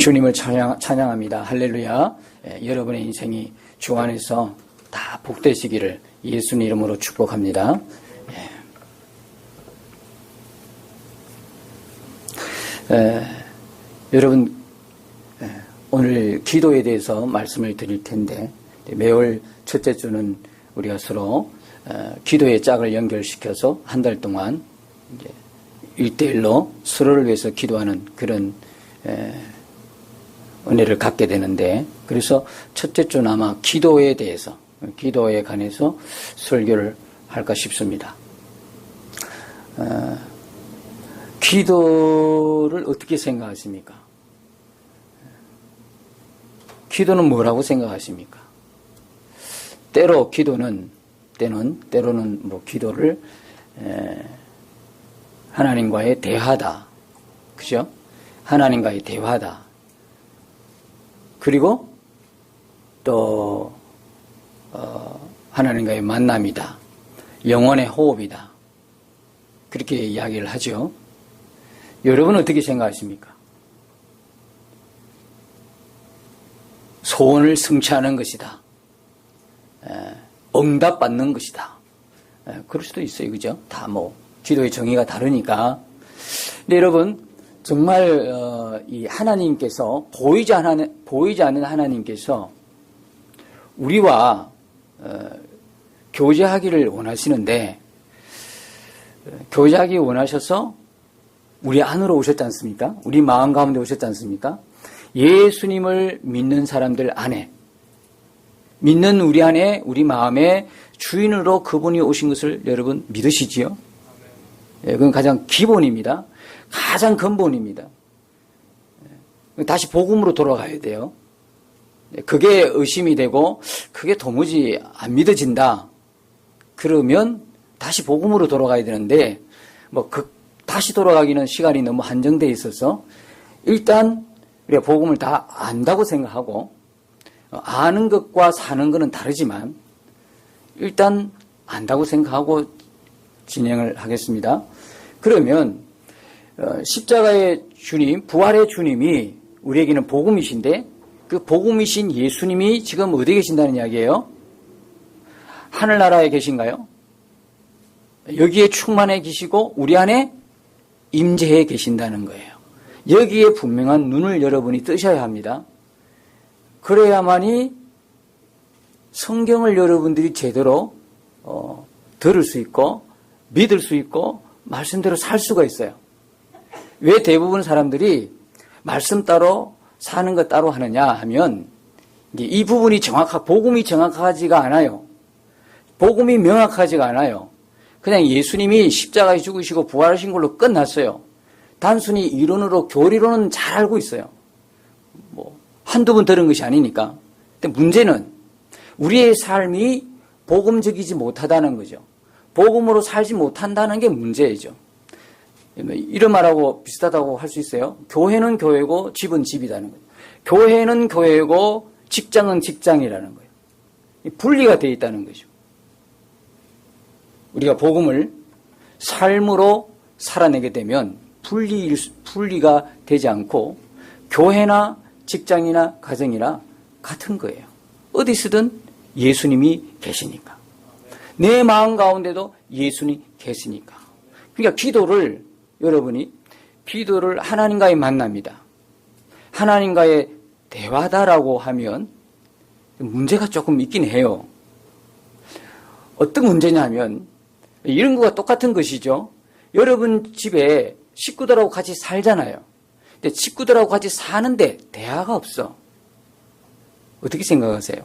주님을 찬양합니다. 할렐루야. 여러분의 인생이 주 안에서 다 복되시기를 예수님 이름으로 축복합니다. 여러분, 오늘 기도에 대해서 말씀을 드릴 텐데, 매월 첫째 주는 우리가 서로 기도의 짝을 연결시켜서 한 달 동안 이제 1대1로 서로를 위해서 기도하는 그런 은혜를 갖게 되는데, 그래서 첫째 주는 아마 기도에 대해서, 기도에 관해서 설교를 할까 싶습니다. 기도를 어떻게 생각하십니까? 기도는 뭐라고 생각하십니까? 때로는 뭐 기도를 하나님과의 대화다. 그죠? 하나님과의 대화다. 그리고 또 하나님과의 만남이다. 영혼의 호흡이다. 그렇게 이야기를 하죠. 여러분은 어떻게 생각하십니까? 소원을 성취하는 것이다. 응답받는 것이다. 그럴 수도 있어요. 그죠? 다 뭐 기도의 정의가 다르니까. 근데 여러분, 정말 이 하나님께서 보이지 않는 하나님께서 우리와 교제하기를 원하시는데, 교제하기 원하셔서 우리 안으로 오셨지 않습니까? 우리 마음 가운데 오셨지 않습니까? 예수님을 믿는 사람들 안에, 믿는 우리 안에, 우리 마음에 주인으로 그분이 오신 것을 여러분 믿으시지요? 그건 가장 기본입니다. 가장 근본입니다. 다시 복음으로 돌아가야 돼요. 그게 의심이 되고 그게 도무지 안 믿어진다. 그러면 다시 복음으로 돌아가야 되는데, 다시 돌아가기는 시간이 너무 한정되어 있어서 일단 우리가 복음을 다 안다고 생각하고, 아는 것과 사는 것은 다르지만 일단 안다고 생각하고 진행을 하겠습니다. 그러면 십자가의 주님, 부활의 주님이 우리에게는 복음이신데, 그 복음이신 예수님이 지금 어디에 계신다는 이야기예요? 하늘나라에 계신가요? 여기에 충만해 계시고 우리 안에 임재해 계신다는 거예요. 여기에 분명한 눈을 여러분이 뜨셔야 합니다. 그래야만이 성경을 여러분들이 제대로 들을 수 있고 믿을 수 있고 말씀대로 살 수가 있어요. 왜 대부분 사람들이 말씀 따로 사는 것 따로 하느냐 하면, 이제 이 부분이 복음이 정확하지가 않아요. 복음이 명확하지가 않아요. 그냥 예수님이 십자가에 죽으시고 부활하신 걸로 끝났어요. 단순히 이론으로, 교리로는 잘 알고 있어요. 한두 번 들은 것이 아니니까. 근데 문제는 우리의 삶이 복음적이지 못하다는 거죠. 복음으로 살지 못한다는 게 문제죠. 이런 말하고 비슷하다고 할 수 있어요. 교회는 교회고 집은 집이라는 거예요. 교회는 교회고 직장은 직장이라는 거예요. 분리가 되어 있다는 거죠. 우리가 복음을 삶으로 살아내게 되면 분리가 되지 않고 교회나 직장이나 가정이나 같은 거예요. 어디서든 예수님이 계시니까. 내 마음 가운데도 예수님이 계시니까. 그러니까 여러분이 기도를 하나님과의 만남이다, 하나님과의 대화다라고 하면 문제가 조금 있긴 해요. 어떤 문제냐면 이런 거와 똑같은 것이죠. 여러분 집에 식구들하고 같이 살잖아요. 근데 식구들하고 같이 사는데 대화가 없어. 어떻게 생각하세요?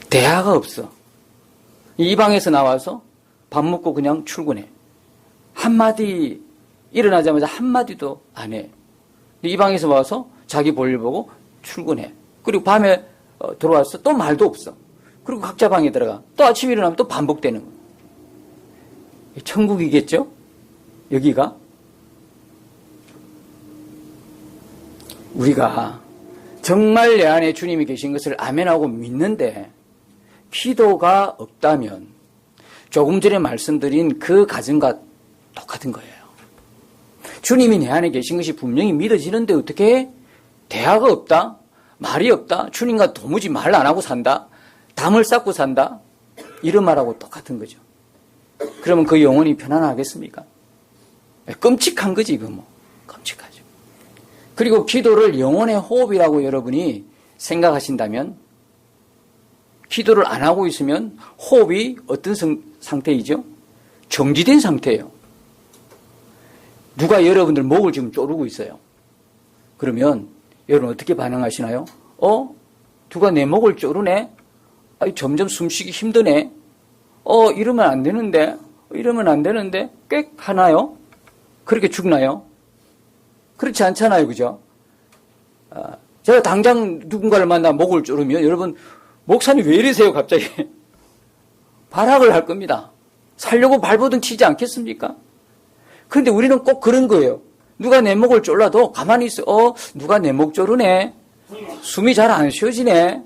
대화가 없어. 이 방에서 나와서 밥 먹고 그냥 출근해. 한마디, 일어나자마자 한마디도 안 해. 이 방에서 와서 자기 볼일 보고 출근해. 그리고 밤에 들어와서 또 말도 없어. 그리고 각자 방에 들어가. 또 아침에 일어나면 또 반복되는 거예요. 천국이겠죠? 여기가? 우리가 정말 내 안에 주님이 계신 것을 아멘하고 믿는데 기도가 없다면 조금 전에 말씀드린 그 가정과 똑같은 거예요. 주님이 내 안에 계신 것이 분명히 믿어지는데 어떻게 해? 대화가 없다? 말이 없다? 주님과 도무지 말 안 하고 산다? 담을 쌓고 산다? 이런 말하고 똑같은 거죠. 그러면 그 영혼이 편안하겠습니까? 끔찍한 거지, 이거 뭐. 끔찍하죠. 그리고 기도를 영혼의 호흡이라고 여러분이 생각하신다면, 기도를 안 하고 있으면 호흡이 어떤 상태이죠? 정지된 상태예요. 누가 여러분들 목을 지금 조르고 있어요. 그러면 여러분 어떻게 반응하시나요? 누가 내 목을 조르네? 점점 숨쉬기 힘드네? 이러면 안 되는데? 이러면 안 되는데? 꽥 하나요? 그렇게 죽나요? 그렇지 않잖아요. 그죠? 제가 당장 누군가를 만나 목을 조르면 여러분, 목사님 왜 이러세요? 갑자기. 발악을 할 겁니다. 살려고 발버둥 치지 않겠습니까? 그런데 우리는 꼭 그런 거예요. 누가 내 목을 졸라도 가만히 있어. 누가 내 목 조르네? 숨이 잘 안 쉬어지네?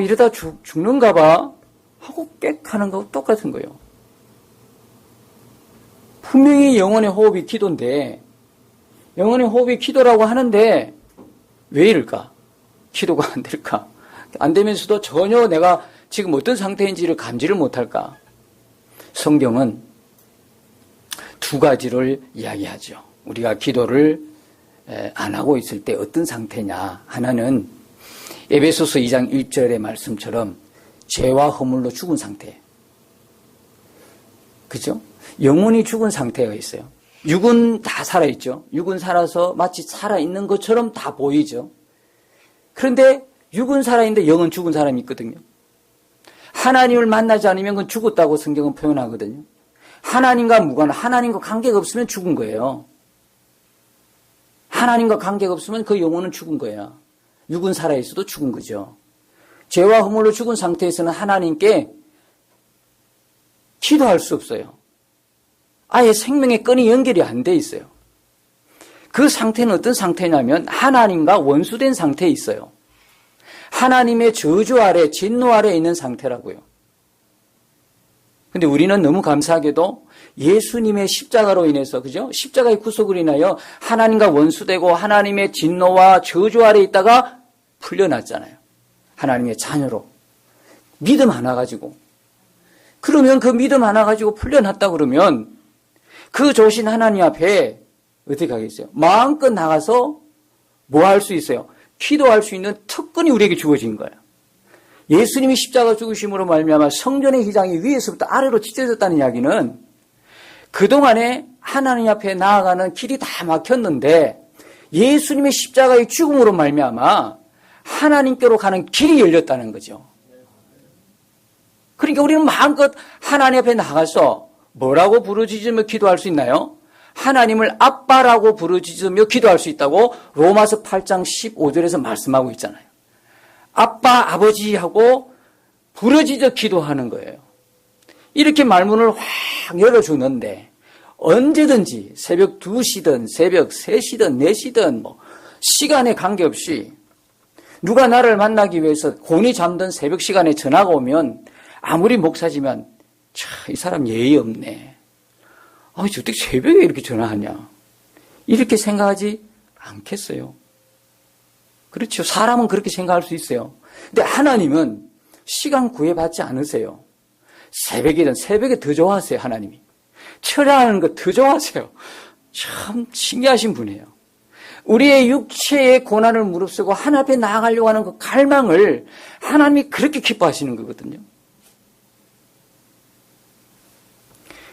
이러다 죽는가 봐? 하고 꽥 하는 거하고 똑같은 거예요. 분명히 영혼의 호흡이 기도인데, 영혼의 호흡이 기도라고 하는데, 왜 이럴까? 기도가 안 될까? 안 되면서도 전혀 내가 지금 어떤 상태인지를 감지를 못할까? 성경은 두 가지를 이야기하죠. 우리가 기도를 안 하고 있을 때 어떤 상태냐. 하나는 에베소서 2장 1절의 말씀처럼 죄와 허물로 죽은 상태. 그죠? 영혼이 죽은 상태가 있어요. 육은 다 살아있죠. 육은 살아서 마치 살아있는 것처럼 다 보이죠. 그런데 육은 살아있는데 영은 죽은 사람이 있거든요. 하나님을 만나지 않으면 그건 죽었다고 성경은 표현하거든요. 하나님과 무관, 하나님과 관계가 없으면 죽은 거예요. 하나님과 관계가 없으면 그 영혼은 죽은 거야. 육은 살아있어도 죽은 거죠. 죄와 허물로 죽은 상태에서는 하나님께 기도할 수 없어요. 아예 생명의 끈이 연결이 안 돼 있어요. 그 상태는 어떤 상태냐면 하나님과 원수된 상태에 있어요. 하나님의 저주 아래, 진노 아래 있는 상태라고요. 근데 우리는 너무 감사하게도 예수님의 십자가로 인해서, 그죠? 십자가의 구속을 인하여 하나님과 원수되고 하나님의 진노와 저주 아래 있다가 풀려났잖아요. 하나님의 자녀로. 믿음 하나 가지고. 그러면 그 믿음 하나 가지고 풀려났다 그러면 그 좋으신 하나님 앞에 어떻게 하겠어요? 마음껏 나가서 뭐 할 수 있어요? 기도할 수 있는 특권이 우리에게 주어진 거예요. 예수님이 십자가 죽으심으로 말미암아 성전의 휘장이 위에서부터 아래로 찢어졌다는 이야기는 그동안에 하나님 앞에 나아가는 길이 다 막혔는데 예수님의 십자가의 죽음으로 말미암아 하나님께로 가는 길이 열렸다는 거죠. 그러니까 우리는 마음껏 하나님 앞에 나가서 뭐라고 부르짖으며 기도할 수 있나요? 하나님을 아빠라고 부르짖으며 기도할 수 있다고 로마서 8장 15절에서 말씀하고 있잖아요. 아빠, 아버지 하고 부르짖어 기도하는 거예요. 이렇게 말문을 확 열어주는데 언제든지 새벽 2시든 새벽 3시든 4시든 시간에 관계없이 누가 나를 만나기 위해서 곤히 잠든 새벽 시간에 전화가 오면 아무리 목사지만 이 사람 예의 없네. 어떻게 새벽에 이렇게 전화하냐. 이렇게 생각하지 않겠어요. 그렇죠. 사람은 그렇게 생각할 수 있어요. 근데 하나님은 시간 구애받지 않으세요. 새벽이든 새벽에 더 좋아하세요. 하나님이. 철야하는 거 더 좋아하세요. 참 신기하신 분이에요. 우리의 육체의 고난을 무릅쓰고 하나님 앞에 나아가려고 하는 그 갈망을 하나님이 그렇게 기뻐하시는 거거든요.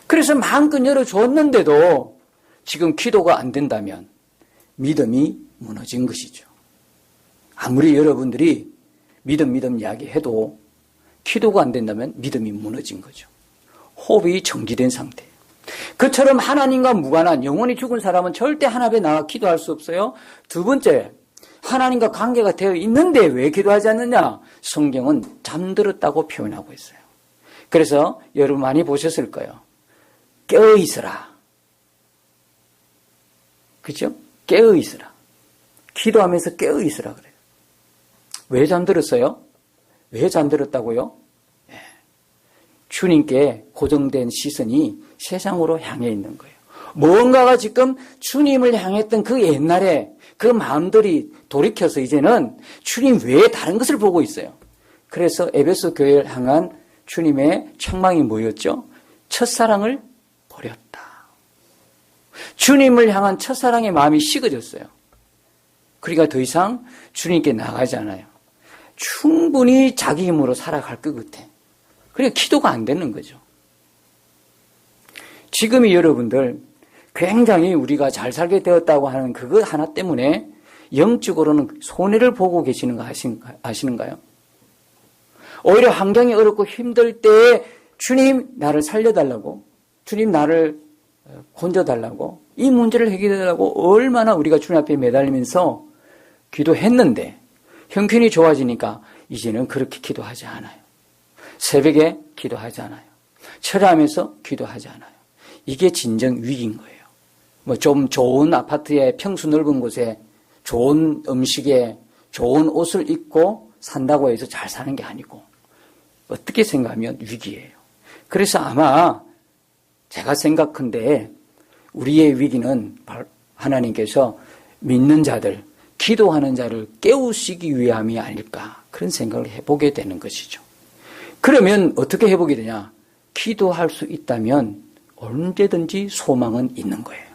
그래서 마음껏 열어줬는데도 지금 기도가 안 된다면 믿음이 무너진 것이죠. 아무리 여러분들이 믿음 이야기해도 기도가 안 된다면 믿음이 무너진 거죠. 호흡이 정지된 상태예요. 그처럼 하나님과 무관한 영혼이 죽은 사람은 절대 하나님 앞에 나가 기도할 수 없어요. 두 번째, 하나님과 관계가 되어 있는데 왜 기도하지 않느냐? 성경은 잠들었다고 표현하고 있어요. 그래서 여러분 많이 보셨을 거예요. 깨어있으라. 그죠? 깨어있으라. 기도하면서 깨어있으라 그래요. 왜 잠들었어요? 왜 잠들었다고요? 주님께 고정된 시선이 세상으로 향해 있는 거예요. 뭔가가 지금 주님을 향했던 그 옛날에 그 마음들이 돌이켜서 이제는 주님 외에 다른 것을 보고 있어요. 그래서 에베소 교회를 향한 주님의 책망이 뭐였죠? 첫사랑을 버렸다. 주님을 향한 첫사랑의 마음이 식어졌어요. 그러니까 더 이상 주님께 나가지 않아요. 충분히 자기 힘으로 살아갈 것 같아. 그러니까 기도가 안 되는 거죠. 지금의 여러분들 굉장히 우리가 잘 살게 되었다고 하는 그것 하나 때문에 영적으로는 손해를 보고 계시는 거 아시는가요? 오히려 환경이 어렵고 힘들 때에 주님 나를 살려달라고, 주님 나를 건져달라고, 이 문제를 해결해달라고 얼마나 우리가 주님 앞에 매달리면서 기도했는데 형편이 좋아지니까 이제는 그렇게 기도하지 않아요. 새벽에 기도하지 않아요. 철야하면서 기도하지 않아요. 이게 진정 위기인 거예요. 뭐 좀 좋은 아파트에 평수 넓은 곳에 좋은 음식에 좋은 옷을 입고 산다고 해서 잘 사는 게 아니고 어떻게 생각하면 위기예요. 그래서 아마 제가 생각한데 우리의 위기는 하나님께서 믿는 자들, 기도하는 자를 깨우시기 위함이 아닐까 그런 생각을 해보게 되는 것이죠. 그러면 어떻게 해보게 되냐? 기도할 수 있다면 언제든지 소망은 있는 거예요.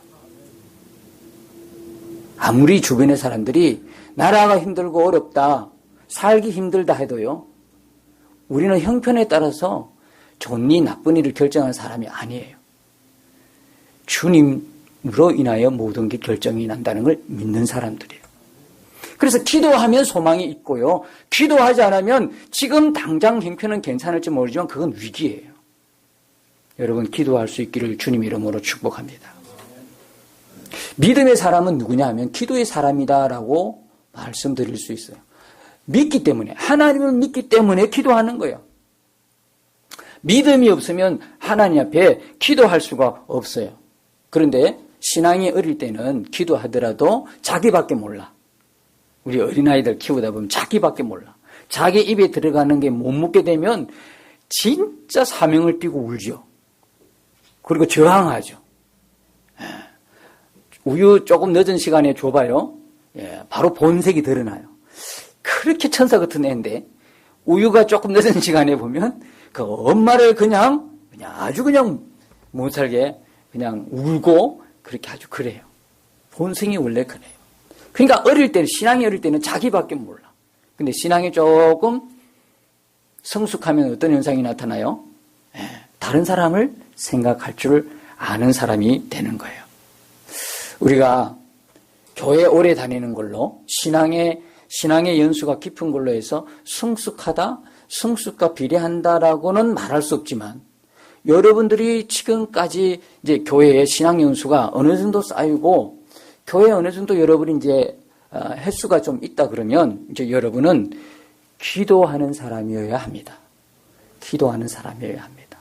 아무리 주변의 사람들이 나라가 힘들고 어렵다, 살기 힘들다 해도요, 우리는 형편에 따라서 좋은 일, 나쁜 일을 결정하는 사람이 아니에요. 주님으로 인하여 모든 게 결정이 난다는 걸 믿는 사람들이에요. 그래서 기도하면 소망이 있고요. 기도하지 않으면 지금 당장 형편은 괜찮을지 모르지만 그건 위기예요. 여러분 기도할 수 있기를 주님 이름으로 축복합니다. 믿음의 사람은 누구냐 하면 기도의 사람이다라고 말씀드릴 수 있어요. 믿기 때문에, 하나님을 믿기 때문에 기도하는 거예요. 믿음이 없으면 하나님 앞에 기도할 수가 없어요. 그런데 신앙이 어릴 때는 기도하더라도 자기밖에 몰라. 우리 어린아이들 키우다 보면 자기밖에 몰라. 자기 입에 들어가는 게 못 묻게 되면 진짜 사명을 띠고 울죠. 그리고 저항하죠. 우유 조금 늦은 시간에 줘봐요. 바로 본색이 드러나요. 그렇게 천사 같은 애인데 우유가 조금 늦은 시간에 보면 그 엄마를 그냥 아주 그냥 못 살게 그냥 울고 그렇게 아주 그래요. 본성이 원래 그래요. 그러니까 신앙이 어릴 때는 자기밖에 몰라. 근데 신앙이 조금 성숙하면 어떤 현상이 나타나요? 다른 사람을 생각할 줄 아는 사람이 되는 거예요. 우리가 교회 오래 다니는 걸로 신앙의 연수가 깊은 걸로 해서 성숙하다, 성숙과 비례한다라고는 말할 수 없지만 여러분들이 지금까지 이제 교회의 신앙 연수가 어느 정도 쌓이고 교회에 어느 정도 여러분이 이제 횟수가 좀 있다 그러면 이제 여러분은 기도하는 사람이어야 합니다. 기도하는 사람이어야 합니다.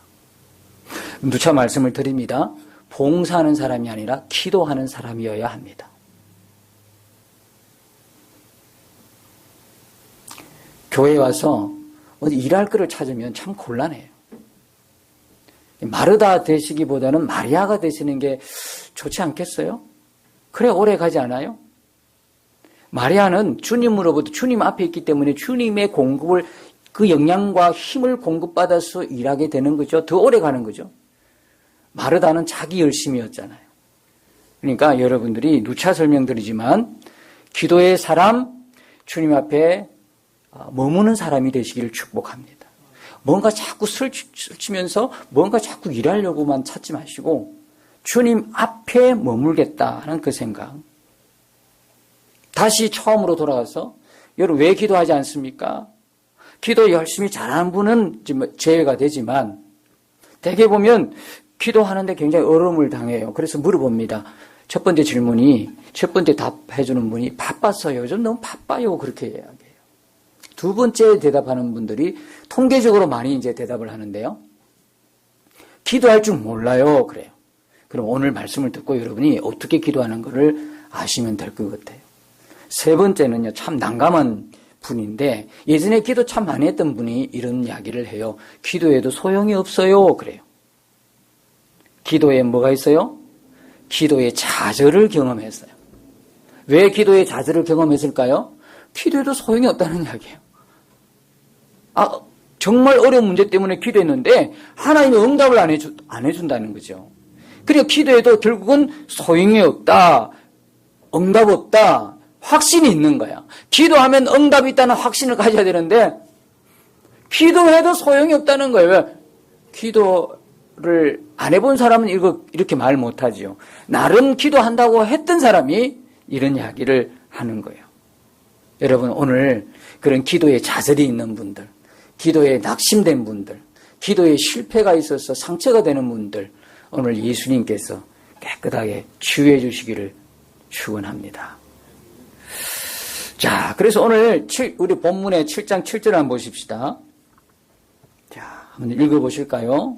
누차 말씀을 드립니다. 봉사하는 사람이 아니라 기도하는 사람이어야 합니다. 교회에 와서 어디 일할 거를 찾으면 참 곤란해요. 마르다 되시기보다는 마리아가 되시는 게 좋지 않겠어요? 그래 오래 가지 않아요? 마리아는 주님으로부터 주님 앞에 있기 때문에 주님의 공급을 그 영양과 힘을 공급받아서 일하게 되는 거죠. 더 오래 가는 거죠. 마르다는 자기 열심이었잖아요. 그러니까 여러분들이 누차 설명드리지만 기도의 사람, 주님 앞에 머무는 사람이 되시기를 축복합니다. 뭔가 자꾸 설치면서 뭔가 자꾸 일하려고만 찾지 마시고 주님 앞에 머물겠다는 그 생각. 다시 처음으로 돌아가서 여러분 왜 기도하지 않습니까? 기도 열심히 잘하는 분은 제외가 되지만 대개 보면 기도하는데 굉장히 어려움을 당해요. 그래서 물어봅니다. 첫 번째 질문이 첫 번째 답해주는 분이 바빴어요. 요즘 너무 바빠요. 그렇게 이야기해요. 두 번째 대답하는 분들이 통계적으로 많이 이제 대답을 하는데요. 기도할 줄 몰라요. 그래요. 그럼 오늘 말씀을 듣고 여러분이 어떻게 기도하는 것을 아시면 될 것 같아요. 세 번째는요, 참 난감한 분인데 예전에 기도 참 많이 했던 분이 이런 이야기를 해요. 기도해도 소용이 없어요. 그래요. 기도에 뭐가 있어요? 기도의 좌절을 경험했어요. 왜 기도의 좌절을 경험했을까요? 기도해도 소용이 없다는 이야기예요. 정말 어려운 문제 때문에 기도했는데 하나님이 응답을 안 해준다는 거죠. 그리고 기도해도 결국은 소용이 없다, 응답 없다, 확신이 있는 거야. 기도하면 응답이 있다는 확신을 가져야 되는데 기도해도 소용이 없다는 거예요. 왜? 기도를 안 해본 사람은 이렇게 말 못하지요. 나름 기도한다고 했던 사람이 이런 이야기를 하는 거예요. 여러분, 오늘 그런 기도에 좌절이 있는 분들, 기도에 낙심된 분들, 기도에 실패가 있어서 상처가 되는 분들, 오늘 예수님께서 깨끗하게 치유해 주시기를 축원합니다. 자, 그래서 오늘 우리 본문의 7장 7절 한번 보십시다. 자, 한번 읽어보실까요?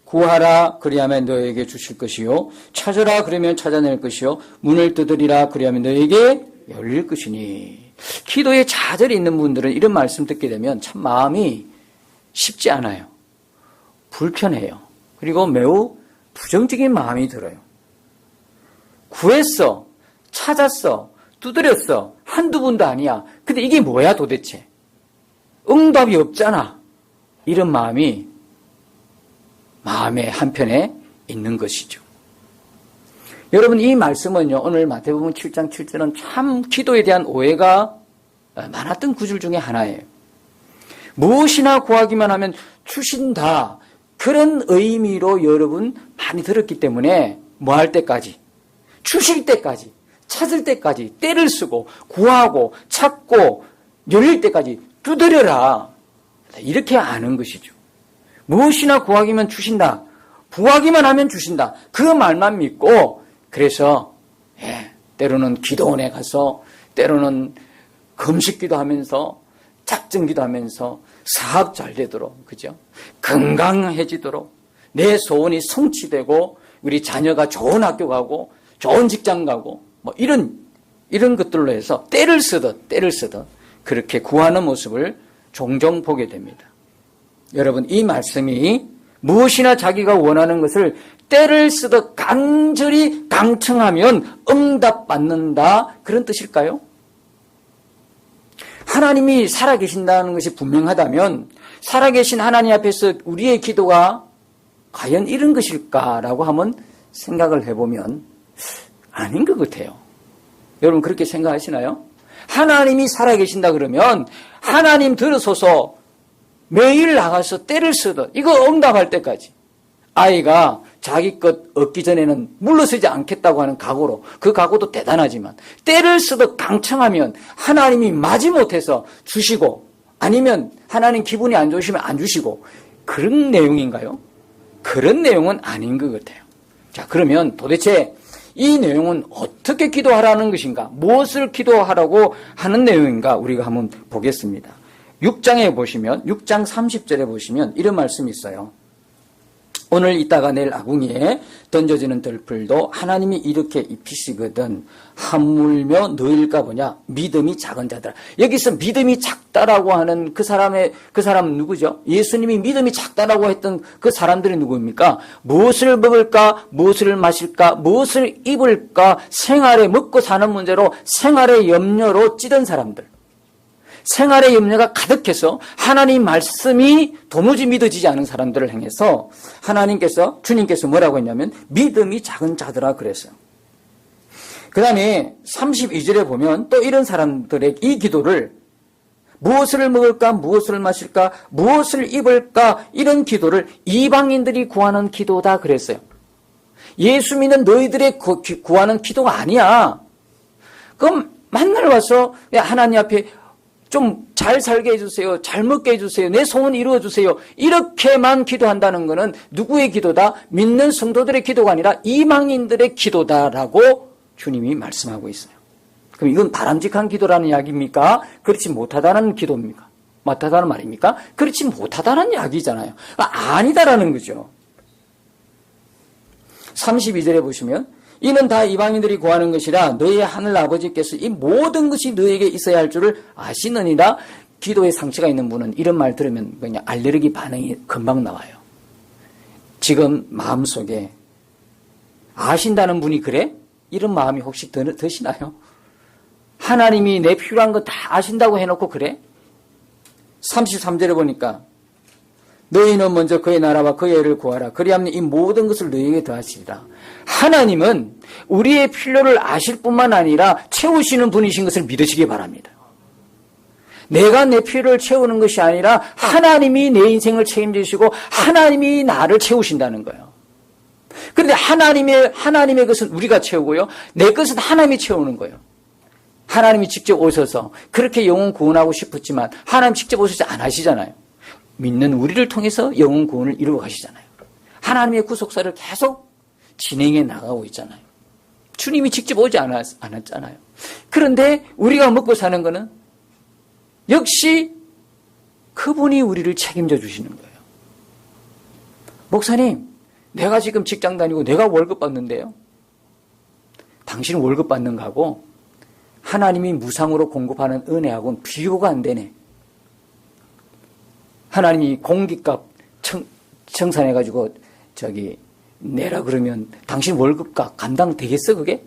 구하라 그리하면 너에게 주실 것이요, 찾으라 그러면 찾아낼 것이요, 문을 두드리라 그리하면 너에게 열릴 것이니. 기도에 좌절이 있는 분들은 이런 말씀 듣게 되면 참 마음이 쉽지 않아요. 불편해요. 그리고 매우 부정적인 마음이 들어요. 구했어, 찾았어, 두드렸어, 한두 번도 아니야. 근데 이게 뭐야 도대체? 응답이 없잖아. 이런 마음이 마음의 한편에 있는 것이죠. 여러분, 이 말씀은요, 오늘 마태복음 7장 7절은 참 기도에 대한 오해가 많았던 구절 중에 하나예요. 무엇이나 구하기만 하면 주신다, 그런 의미로 여러분 많이 들었기 때문에 뭐 할 때까지, 주실 때까지, 찾을 때까지 때를 쓰고 구하고 찾고 열릴 때까지 두드려라, 이렇게 아는 것이죠. 무엇이나 구하기만 주신다, 구하기만 하면 주신다, 그 말만 믿고, 그래서 때로는 기도원에 가서, 때로는 금식기도 하면서, 작정기도 하면서 사업 잘 되도록, 그죠? 건강해지도록, 내 소원이 성취되고 우리 자녀가 좋은 학교 가고 좋은 직장 가고 뭐 이런 것들로 해서 때를 쓰듯 그렇게 구하는 모습을 종종 보게 됩니다. 여러분, 이 말씀이 무엇이나 자기가 원하는 것을 때를 쓰듯 간절히 강청하면 응답받는다, 그런 뜻일까요? 하나님이 살아계신다는 것이 분명하다면 살아계신 하나님 앞에서 우리의 기도가 과연 이런 것일까라고 한번 생각을 해보면 아닌 것 같아요. 여러분, 그렇게 생각하시나요? 하나님이 살아계신다 그러면 하나님 들어서서 매일 나가서 때를 쓰듯, 이거 응답할 때까지, 아이가 자기 것 얻기 전에는 물러서지 않겠다고 하는 각오로, 그 각오도 대단하지만 때를 쓰듯 강청하면 하나님이 마지못해서 주시고, 아니면 하나님 기분이 안 좋으시면 안 주시고, 그런 내용인가요? 그런 내용은 아닌 것 같아요. 자, 그러면 도대체 이 내용은 어떻게 기도하라는 것인가, 무엇을 기도하라고 하는 내용인가, 우리가 한번 보겠습니다. 6장에 보시면, 6장 30절에 보시면 이런 말씀이 있어요. 오늘 있다가 내일 아궁이에 던져지는 들풀도 하나님이 이렇게 입히시거든 하물며 너일까 보냐, 믿음이 작은 자들아. 여기서 믿음이 작다라고 하는 그 사람은 누구죠? 예수님이 믿음이 작다라고 했던 그 사람들이 누구입니까? 무엇을 먹을까, 무엇을 마실까, 무엇을 입을까, 생활에 먹고 사는 문제로 생활의 염려로 찌든 사람들, 생활의 염려가 가득해서 하나님 말씀이 도무지 믿어지지 않은 사람들을 향해서 주님께서 뭐라고 했냐면 믿음이 작은 자들아 그랬어요. 그 다음에 32절에 보면 또 이런 사람들의 이 기도를, 무엇을 먹을까, 무엇을 마실까, 무엇을 입을까, 이런 기도를 이방인들이 구하는 기도다 그랬어요. 예수 믿는 너희들의 구하는 기도가 아니야. 그럼 만날 와서 하나님 앞에 좀 잘 살게 해주세요, 잘 먹게 해주세요, 내 소원 이루어주세요, 이렇게만 기도한다는 것은 누구의 기도다? 믿는 성도들의 기도가 아니라 이방인들의 기도다라고 주님이 말씀하고 있어요. 그럼 이건 바람직한 기도라는 이야기입니까? 그렇지 못하다는 기도입니까? 못하다는 말입니까? 그렇지 못하다는 이야기잖아요. 아니다라는 거죠. 32절에 보시면 이는 다 이방인들이 구하는 것이라 너희 하늘 아버지께서 이 모든 것이 너에게 있어야 할 줄을 아시느니라. 기도에 상처가 있는 분은 이런 말 들으면 그냥 알레르기 반응이 금방 나와요. 지금 마음속에 아신다는 분이 그래? 이런 마음이 혹시 드시나요? 하나님이 내 필요한 거 다 아신다고 해놓고 그래? 33절에 보니까 너희는 먼저 그의 나라와 그의 의를 구하라. 그리하면 이 모든 것을 너희에게 더하시리라. 하나님은 우리의 필요를 아실 뿐만 아니라 채우시는 분이신 것을 믿으시기 바랍니다. 내가 내 필요를 채우는 것이 아니라 하나님이 내 인생을 책임지시고 하나님이 나를 채우신다는 거예요. 그런데 하나님의 것은 우리가 채우고요. 내 것은 하나님이 채우는 거예요. 하나님이 직접 오셔서 그렇게 영혼 구원하고 싶었지만 하나님 직접 오셔서 안 하시잖아요. 믿는 우리를 통해서 영혼 구원을 이루어 가시잖아요. 하나님의 구속사를 계속 진행해 나가고 있잖아요. 주님이 직접 오지 않았잖아요. 그런데 우리가 먹고 사는 거는 역시 그분이 우리를 책임져 주시는 거예요. 목사님, 내가 지금 직장 다니고 내가 월급 받는데요. 당신은 월급 받는 거하고 하나님이 무상으로 공급하는 은혜하고는 비교가 안 되네. 하나님이 공기값 청산해가지고 내라 그러면 당신 월급값 감당되겠어 그게?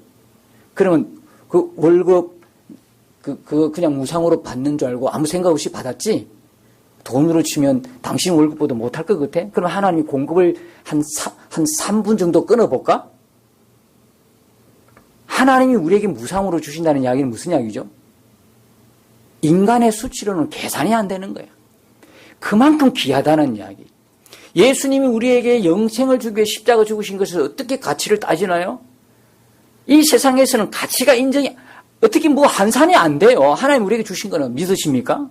그러면 그 월급 그냥 무상으로 받는 줄 알고 아무 생각 없이 받았지? 돈으로 치면 당신 월급보다 못할 것 같아? 그럼 하나님이 공급을 한 3분 정도 끊어볼까? 하나님이 우리에게 무상으로 주신다는 이야기는 무슨 이야기죠? 인간의 수치로는 계산이 안 되는 거야. 그만큼 귀하다는 이야기. 예수님이 우리에게 영생을 주기 위해 십자가 죽으신 것을 어떻게 가치를 따지나요? 이 세상에서는 가치가 인정이 어떻게 환산이 안 돼요. 하나님 우리에게 주신 거는 믿으십니까?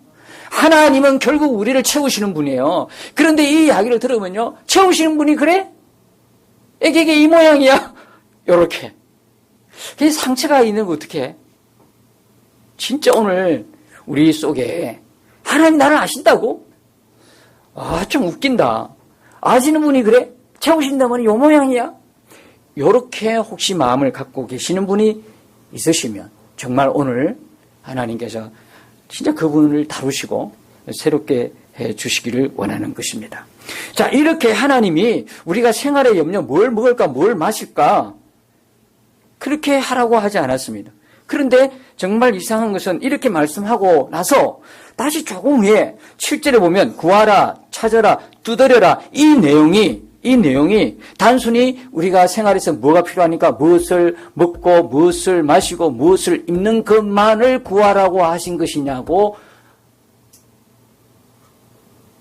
하나님은 결국 우리를 채우시는 분이에요. 그런데 이 이야기를 들으면요. 채우시는 분이 그래? 애기에게 이 모양이야? 요렇게. 상처가 있는 거 어떡해? 진짜 오늘 우리 속에 하나님 나를 아신다고? 좀 웃긴다. 아시는 분이 그래? 채우신다면 요 모양이야? 요렇게 혹시 마음을 갖고 계시는 분이 있으시면 정말 오늘 하나님께서 진짜 그분을 다루시고 새롭게 해 주시기를 원하는 것입니다. 자, 이렇게 하나님이 우리가 생활의 염려 뭘 먹을까 뭘 마실까 그렇게 하라고 하지 않았습니다. 그런데 정말 이상한 것은 이렇게 말씀하고 나서 다시 조금 후에 7절에 보면 구하라, 찾아라, 두드려라 이 내용이 단순히 우리가 생활에서 뭐가 필요하니까 무엇을 먹고 무엇을 마시고 무엇을 입는 것만을 구하라고 하신 것이냐고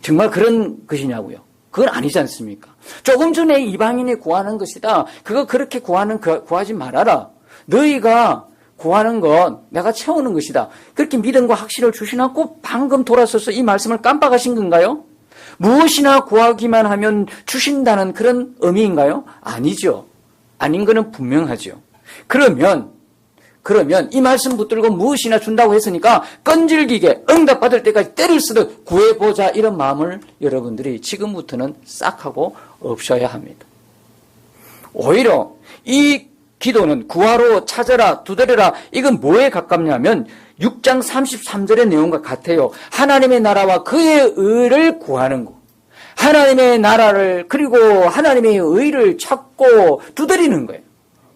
정말 그런 것이냐고요. 그건 아니지 않습니까? 조금 전에 이방인이 구하는 것이다. 그거 그렇게 구하지 말아라. 너희가 구하는 건 내가 채우는 것이다. 그렇게 믿음과 확신을 주시나 꼭 방금 돌아서서 이 말씀을 깜빡하신 건가요? 무엇이나 구하기만 하면 주신다는 그런 의미인가요? 아니죠. 아닌 거는 분명하죠. 그러면 이 말씀 붙들고 무엇이나 준다고 했으니까 끈질기게 응답받을 때까지 때를 쓰듯 구해보자 이런 마음을 여러분들이 지금부터는 싹 하고 없어야 합니다. 오히려 이 기도는 구하러 찾아라 두드려라 이건 뭐에 가깝냐면 6장 33절의 내용과 같아요. 하나님의 나라와 그의 의를 구하는 거. 하나님의 나라를 그리고 하나님의 의를 찾고 두드리는 거예요.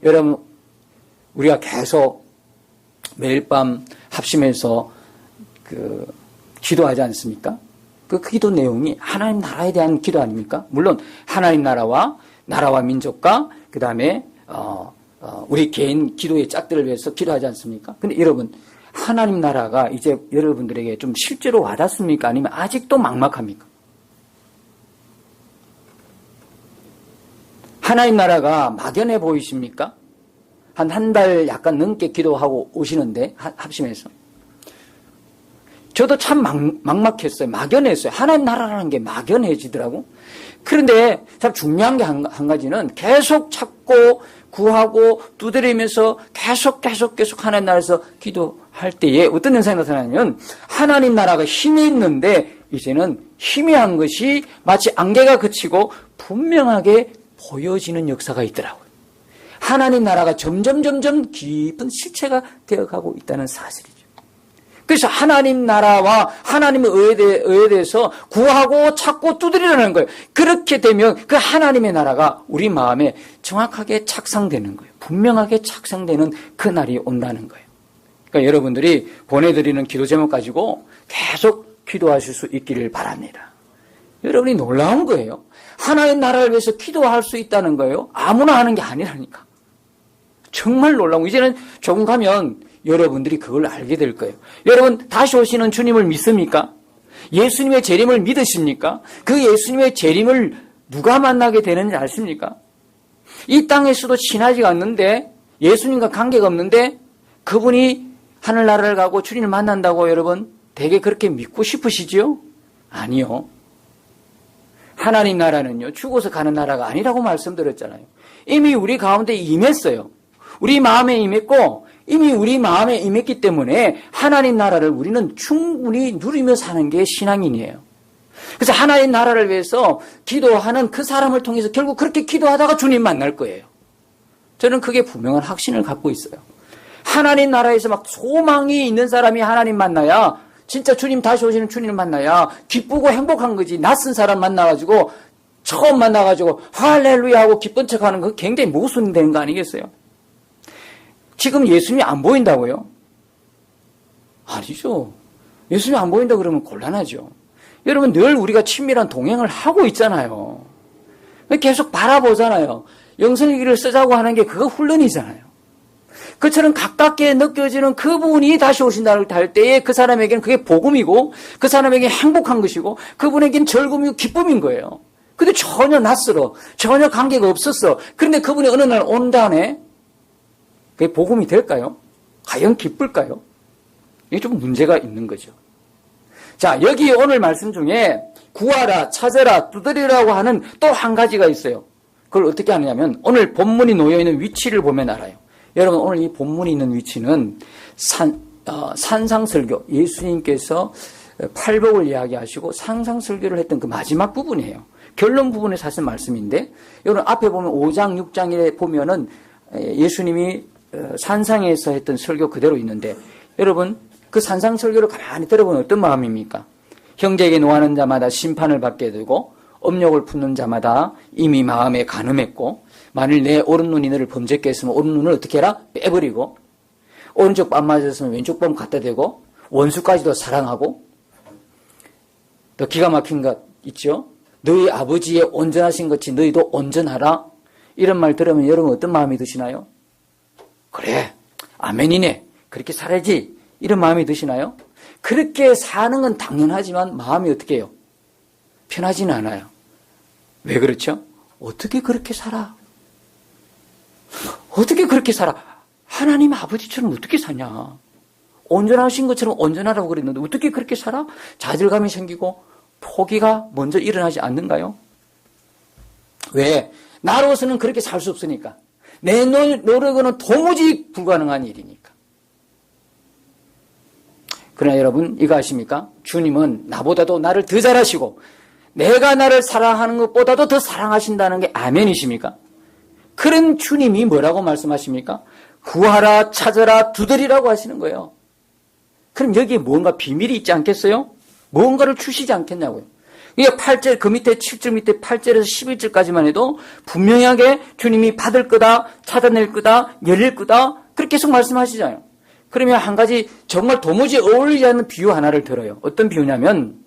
여러분 우리가 계속 매일 밤 합심해서 기도하지 않습니까? 그 기도 내용이 하나님 나라에 대한 기도 아닙니까? 물론 하나님 나라와 민족과 그 다음에 우리 개인 기도의 짝들을 위해서 기도하지 않습니까? 근데 여러분 하나님 나라가 이제 여러분들에게 좀 실제로 와닿습니까? 아니면 아직도 막막합니까? 하나님 나라가 막연해 보이십니까? 한 달 약간 넘게 기도하고 오시는데 합심해서 저도 참 막막했어요. 막연했어요. 하나님 나라라는 게 막연해지더라고. 그런데 참 중요한 게 한 가지는 계속 찾고 구하고 두드리면서 계속 하나님 나라에서 기도할 때에 어떤 현상이 나타나냐면 하나님 나라가 힘이 있는데 이제는 희미한 것이 마치 안개가 그치고 분명하게 보여지는 역사가 있더라고요. 하나님 나라가 점점 깊은 실체가 되어가고 있다는 사실이죠. 그래서 하나님 나라와 하나님의 의에 대해서 구하고 찾고 두드리라는 거예요. 그렇게 되면 그 하나님의 나라가 우리 마음에 정확하게 착상되는 거예요. 분명하게 착상되는 그 날이 온다는 거예요. 그러니까 여러분들이 보내드리는 기도 제목 가지고 계속 기도하실 수 있기를 바랍니다. 여러분이 놀라운 거예요. 하나의 나라를 위해서 기도할 수 있다는 거예요. 아무나 하는 게 아니라니까. 정말 놀라운 거. 이제는 조금 가면 여러분들이 그걸 알게 될 거예요. 여러분 다시 오시는 주님을 믿습니까? 예수님의 재림을 믿으십니까? 그 예수님의 재림을 누가 만나게 되는지 아십니까? 이 땅에서도 친하지가 않는데 예수님과 관계가 없는데 그분이 하늘나라를 가고 주님을 만난다고 여러분 되게 그렇게 믿고 싶으시지요? 아니요. 하나님 나라는요 죽어서 가는 나라가 아니라고 말씀드렸잖아요. 이미 우리 가운데 임했어요. 우리 마음에 임했고 이미 우리 마음에 임했기 때문에 하나님 나라를 우리는 충분히 누리며 사는 게 신앙인이에요. 그래서 하나님 나라를 위해서 기도하는 그 사람을 통해서 결국 그렇게 기도하다가 주님 만날 거예요. 저는 그게 분명한 확신을 갖고 있어요. 하나님 나라에서 막 소망이 있는 사람이 하나님 만나야 진짜 주님 다시 오시는 주님을 만나야 기쁘고 행복한 거지. 낯선 사람 만나가지고 처음 만나가지고 할렐루야 하고 기쁜 척하는 거 굉장히 모순되는 거 아니겠어요? 지금 예수님이 안 보인다고요? 아니죠. 예수님이 안 보인다 그러면 곤란하죠. 여러분 늘 우리가 친밀한 동행을 하고 있잖아요. 계속 바라보잖아요. 영성의 길을 쓰자고 하는 게 그거 훈련이잖아요. 그처럼 가깝게 느껴지는 그분이 다시 오신다고 할 때에 그 사람에게는 그게 복음이고 그 사람에게는 행복한 것이고 그분에게는 즐거움이고 기쁨인 거예요. 근데 전혀 낯설어. 전혀 관계가 없었어. 그런데 그분이 어느 날 온다네. 그게 복음이 될까요? 과연 기쁠까요? 이게 좀 문제가 있는 거죠. 자, 여기 오늘 말씀 중에 구하라, 찾아라, 두드리라고 하는 또 한 가지가 있어요. 그걸 어떻게 하느냐면 오늘 본문이 놓여있는 위치를 보면 알아요. 여러분 오늘 이 본문이 있는 위치는 산상설교, 예수님께서 팔복을 이야기하시고 상상설교를 했던 그 마지막 부분이에요. 결론 부분에 사실 말씀인데 여러분 앞에 보면 5장, 6장에 보면은 예수님이 산상에서 했던 설교 그대로 있는데 여러분 그 산상설교를 가만히 들어보면 어떤 마음입니까? 형제에게 노하는 자마다 심판을 받게 되고 업력을 품는 자마다 이미 마음에 간음했고 만일 내 오른눈이 너를 범죄케 했으면 오른눈을 어떻게 해라? 빼버리고 오른쪽 뺨 맞았으면 왼쪽 뺨 갖다 대고 원수까지도 사랑하고 더 기가 막힌 것 있죠? 너희 아버지의 온전하신 것이 너희도 온전하라. 이런 말 들으면 여러분 어떤 마음이 드시나요? 그래, 아멘이네. 그렇게 살아야지. 이런 마음이 드시나요? 그렇게 사는 건 당연하지만 마음이 어떻게 해요? 편하지는 않아요. 왜 그렇죠? 어떻게 그렇게 살아? 어떻게 그렇게 살아? 하나님 아버지처럼 어떻게 사냐? 온전하신 것처럼 온전하라고 그랬는데 어떻게 그렇게 살아? 좌절감이 생기고 포기가 먼저 일어나지 않는가요? 왜? 나로서는 그렇게 살 수 없으니까. 내 노력으로는 도무지 불가능한 일이니까. 그러나 여러분 이거 아십니까? 주님은 나보다도 나를 더 잘하시고 내가 나를 사랑하는 것보다도 더 사랑하신다는 게 아멘이십니까? 그런 주님이 뭐라고 말씀하십니까? 구하라, 찾아라, 두드리라고 하시는 거예요. 그럼 여기에 뭔가 비밀이 있지 않겠어요? 뭔가를 주시지 않겠냐고요. 이게 8절, 그 밑에 7절 밑에 8절에서 11절까지만 해도 분명하게 주님이 받을 거다, 찾아낼 거다, 열릴 거다 그렇게 계속 말씀하시잖아요. 그러면 한 가지 정말 도무지 어울리지 않는 비유 하나를 들어요. 어떤 비유냐면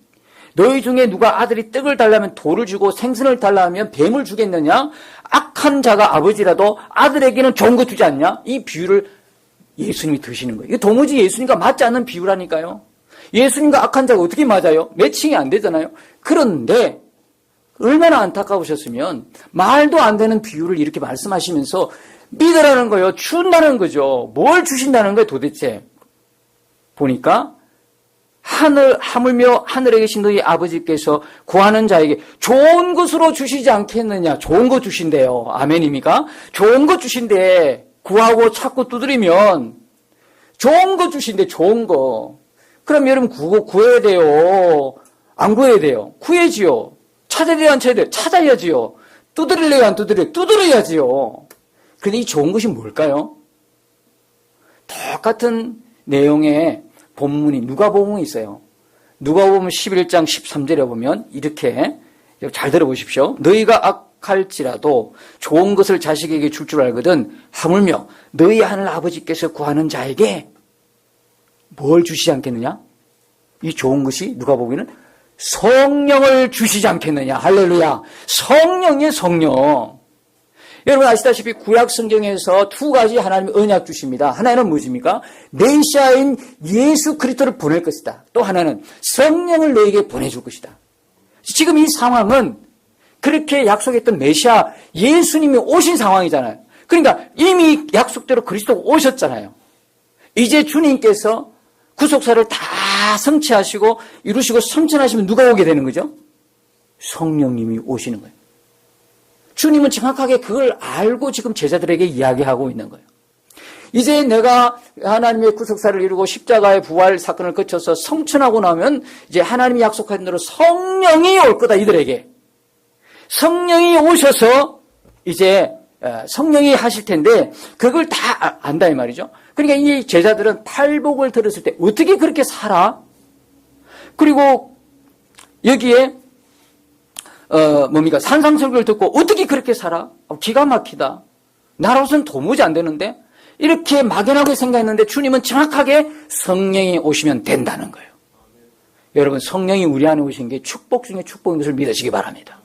너희 중에 누가 아들이 떡을 달라면 돌을 주고 생선을 달라면 뱀을 주겠느냐? 악한 자가 아버지라도 아들에게는 좋은 거 주지 않냐? 이 비유를 예수님이 드시는 거예요. 이게 도무지 예수님과 맞지 않는 비유라니까요. 예수님과 악한 자가 어떻게 맞아요? 매칭이 안 되잖아요. 그런데 얼마나 안타까우셨으면 말도 안 되는 비유를 이렇게 말씀하시면서 믿으라는 거예요. 준다는 거죠. 뭘 주신다는 거예요 도대체. 보니까 하물며 하늘에 계신 너희 아버지께서 구하는 자에게 좋은 것으로 주시지 않겠느냐. 좋은 거 주신대요. 아멘입니까? 좋은 거 주신대. 구하고 찾고 두드리면 좋은 거 주신대. 좋은 거. 그럼 여러분 구해야 돼요? 안 구해야 돼요? 구해지요. 찾아야 돼요? 안 찾아야 돼요? 찾아야지요. 두드릴래요? 안 두드려요? 두드려야지요. 그런데 이 좋은 것이 뭘까요? 똑같은 내용의 본문이 누가복음이 있어요. 누가복음 11장 13절에 보면 이렇게 잘 들어보십시오. 너희가 악할지라도 좋은 것을 자식에게 줄 줄 알거든 하물며 너희 하늘 아버지께서 구하는 자에게 뭘 주시지 않겠느냐? 이 좋은 것이 누가복음에는 성령을 주시지 않겠느냐. 할렐루야. 성령이에요, 성령. 여러분 아시다시피 구약 성경에서 두 가지 하나님의 언약 주십니다. 하나는 무엇입니까? 메시아인 예수 그리스도를 보낼 것이다. 또 하나는 성령을 너에게 보내줄 것이다. 지금 이 상황은 그렇게 약속했던 메시아 예수님이 오신 상황이잖아요. 그러니까 이미 약속대로 그리스도가 오셨잖아요. 이제 주님께서 구속사를 다 성취하시고 이루시고 성천하시면 누가 오게 되는 거죠? 성령님이 오시는 거예요. 주님은 정확하게 그걸 알고 지금 제자들에게 이야기하고 있는 거예요. 이제 내가 하나님의 구속사를 이루고 십자가의 부활 사건을 거쳐서 성천하고 나면 이제 하나님이 약속한 대로 성령이 올 거다, 이들에게. 성령이 오셔서 이제 성령이 하실 텐데 그걸 다 안다 이 말이죠. 그러니까 이 제자들은 팔복을 들었을 때 어떻게 그렇게 살아? 그리고 여기에 산상설교를 듣고 어떻게 그렇게 살아? 기가 막히다. 나로서는 도무지 안 되는데 이렇게 막연하게 생각했는데 주님은 정확하게 성령이 오시면 된다는 거예요. 여러분 성령이 우리 안에 오신 게 축복 중에 축복인 것을 믿으시기 바랍니다.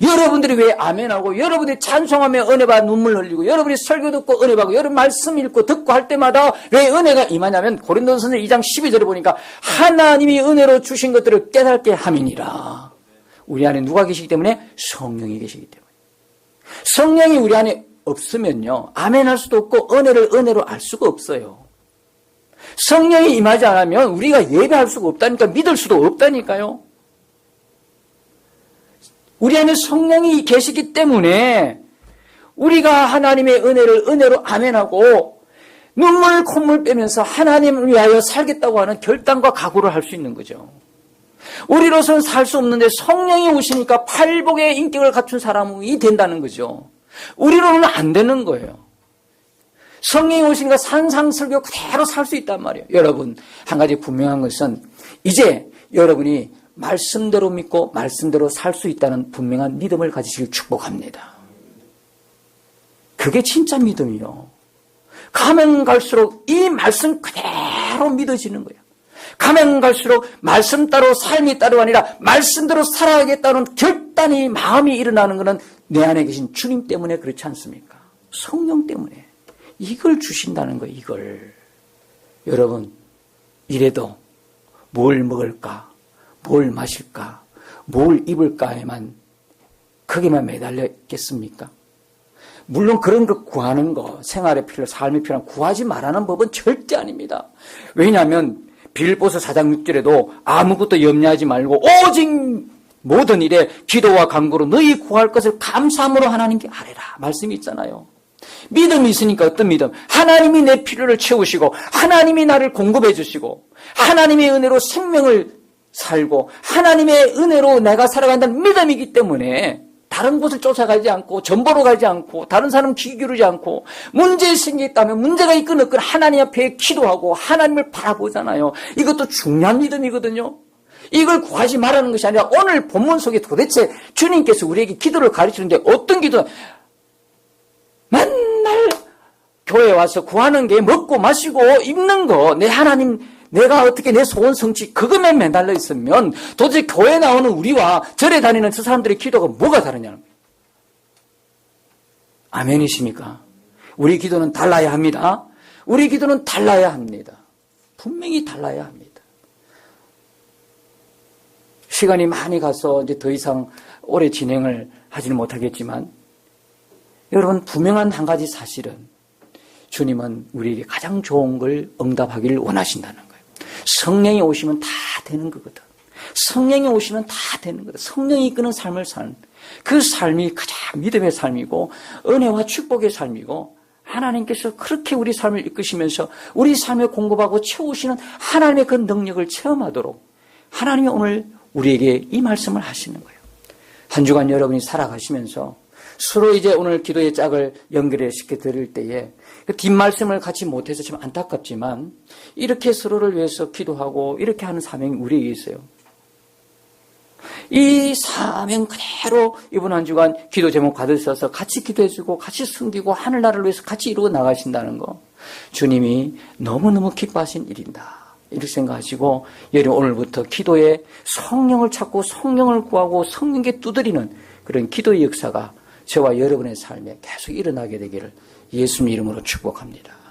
여러분들이 왜 아멘하고 여러분들이 찬송하며 은혜받아 눈물 흘리고 여러분이 설교 듣고 은혜받고 여러분 말씀 읽고 듣고 할 때마다 왜 은혜가 임하냐면 고린도전서 2장 12절에 보니까 하나님이 은혜로 주신 것들을 깨닫게 함이니라. 우리 안에 누가 계시기 때문에? 성령이 계시기 때문에. 성령이 우리 안에 없으면요 아멘할 수도 없고 은혜를 은혜로 알 수가 없어요. 성령이 임하지 않으면 우리가 예배할 수가 없다니까, 믿을 수도 없다니까요. 우리 안에 성령이 계시기 때문에 우리가 하나님의 은혜를 은혜로 아멘하고 눈물 콧물 빼면서 하나님을 위하여 살겠다고 하는 결단과 각오를 할 수 있는 거죠. 우리로서는 살 수 없는데 성령이 오시니까 팔복의 인격을 갖춘 사람이 된다는 거죠. 우리로는 안 되는 거예요. 성령이 오시니까 산상설교 그대로 살 수 있단 말이에요. 여러분 한 가지 분명한 것은 이제 여러분이 말씀대로 믿고 말씀대로 살 수 있다는 분명한 믿음을 가지시길 축복합니다. 그게 진짜 믿음이요. 가면 갈수록 이 말씀 그대로 믿어지는 거예요. 가면 갈수록 말씀 따로 삶이 따로 아니라 말씀대로 살아야겠다는 결단이 마음이 일어나는 것은 내 안에 계신 주님 때문에 그렇지 않습니까? 성령 때문에 이걸 주신다는 거예요. 이걸. 여러분 이래도 뭘 먹을까, 뭘 마실까, 뭘 입을까에만 거기만 매달려 있겠습니까? 물론 그런 거 구하는 거, 생활에 필요, 삶에 필요한 구하지 말라는 법은 절대 아닙니다. 왜냐하면 빌보서 4장 6절에도 아무것도 염려하지 말고 오직 모든 일에 기도와 간구로 너희 구할 것을 감사함으로 하나님께 아뢰라 말씀이 있잖아요. 믿음이 있으니까 어떤 믿음? 하나님이 내 필요를 채우시고 하나님이 나를 공급해 주시고 하나님의 은혜로 생명을 살고 하나님의 은혜로 내가 살아간다는 믿음이기 때문에 다른 곳을 쫓아가지 않고 전보로 가지 않고 다른 사람 귀 기울이지 않고 문제 생겼다면 문제가 있건 없건 하나님 앞에 기도하고 하나님을 바라보잖아요. 이것도 중요한 믿음이거든요. 이걸 구하지 말라는 것이 아니라 오늘 본문 속에 도대체 주님께서 우리에게 기도를 가르치는데 어떤 기도? 맨날 교회에 와서 구하는 게 먹고 마시고 입는 거, 내 하나님 내가 어떻게 내 소원 성취 그것만 매달려 있으면 도대체 교회 나오는 우리와 절에 다니는 저 사람들의 기도가 뭐가 다르냐는 거예요. 아멘이십니까? 우리 기도는 달라야 합니다. 우리 기도는 달라야 합니다. 분명히 달라야 합니다. 시간이 많이 가서 이제 더 이상 오래 진행을 하지는 못하겠지만 여러분 분명한 한 가지 사실은 주님은 우리에게 가장 좋은 걸 응답하기를 원하신다는 거예요. 성령이 오시면 다 되는 거거든. 성령이 오시면 다 되는 거다. 성령이 이끄는 삶을 사는 그 삶이 가장 믿음의 삶이고 은혜와 축복의 삶이고 하나님께서 그렇게 우리 삶을 이끄시면서 우리 삶에 공급하고 채우시는 하나님의 그 능력을 체험하도록 하나님이 오늘 우리에게 이 말씀을 하시는 거예요. 한 주간 여러분이 살아가시면서 서로 이제 오늘 기도의 짝을 연결시켜 드릴 때에 그 뒷말씀을 같이 못해서 참 안타깝지만 이렇게 서로를 위해서 기도하고 이렇게 하는 사명이 우리에게 있어요. 이 사명 그대로 이번 한 주간 기도 제목 받으셔서 같이 기도해주고 같이 숨기고 하늘나라를 위해서 같이 이루어 나가신다는 거, 주님이 너무너무 기뻐하신 일이다 이렇게 생각하시고, 여러분 오늘부터 기도에 성령을 찾고 성령을 구하고 성령께 두드리는 그런 기도의 역사가 저와 여러분의 삶에 계속 일어나게 되기를 예수님 이름으로 축복합니다.